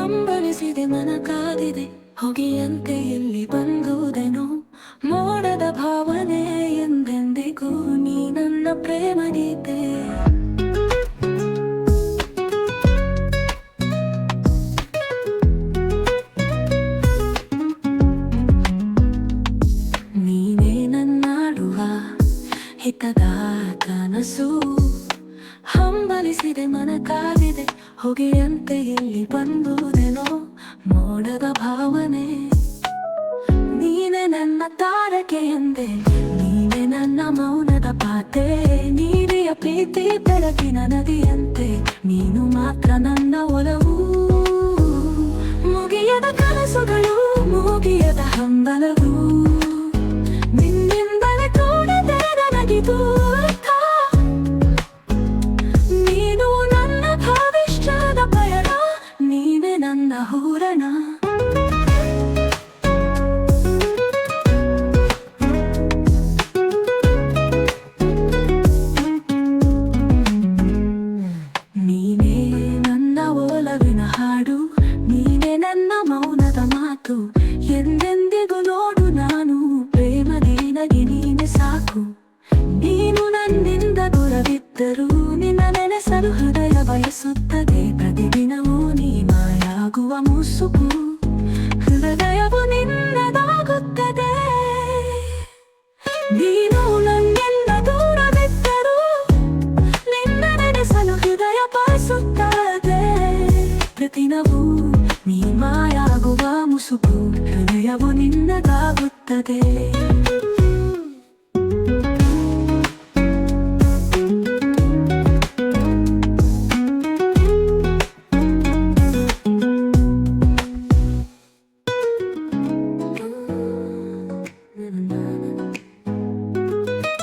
ಹಂಬಲಿಸಿದೆ ಮನ ಕಾದಿದೆ ಹೊಗೆಯಂತೆ ಇಲ್ಲಿ ಬಂದುದೆನೋ ಮೋಡದ ಭಾವನೆ ಎಂದೆಂದಿಗೂ ನೀ ನನ್ನ ಪ್ರೇಮಗೀತೆ. ನೀನೇ ನನ್ನಾಡುವ ಹಿತದ ಕನಸು ಹಂಬಲಿಸಿದೆ ಮನ ಕಾದಿದೆ ಹೊಗೆಯಂತೆ ಇಲ್ಲಿ ಬಂದುದೆನೋ ಮೋಡದ ಭಾವನೆ. ನೀನೆ ನನ್ನ ತಾರಕೆ ಎಂದೆ ನೀನೆ ನನ್ನ ಮೌನದ ಪಾತೆ ನೀರಿಯ ಪ್ರೀತಿ ಬೆಳಕಿನ ನದಿಯಂತೆ ನೀನು ಮಾತ್ರ ನನ್ನ ಒಲವು. ಮುಗಿಯದ ಕನಸುಗಳು ಮುಗಿಯದ ಹಂಬಲವು ನಿನ್ನಿಂದಲೇ ಕೂಡಿದೆ ನನಗಿದು ಅರ್ಥ. ನೀನು ನನ್ನ ಭವಿಷ್ಯದ ಪಯಣ ನೀನೆ ನನ್ನ ಹೂರಣ. ನೀನೇ ನನ್ನ ಒಲವಿನ ಹಾಡು ನೀನೆ ನನ್ನ ಮೌನದ ಮಾತು ಎಂದೆಂದಿಗೂ ನೋಡು ನಾನು ಪ್ರೇಮದಿ ನಗೆ ನೀನೆ ಸಾಕು. ನೀನು ನನ್ನಿಂದ ದೂರವಿದ್ದರೂ ನಿನ್ನ ನೆನೆಸಲು ಹೃದಯ ಬಯಸುತ್ತದೆ ಪ್ರತಿದಿನವೂ ನೀ ಮಾಯಾಗುವ ಮುಸುಕು ಹೃದಯವು ನಿನ್ನದಾಗುತ್ತದೆ. ನೀನು ನನ್ನಿಂದ ದೂರವಿದ್ದರೂ ನಿನ್ನ ನೆನೆಸಲು ಹೃದಯ ಬಯಸುತ್ತದೆ ಪ್ರತಿದಿನವೂ ನೀ ಮಾಯಾಗುವ ಮುಸುಕು ಹೃದಯವು ನಿನ್ನದಾಗುತ್ತದೆ.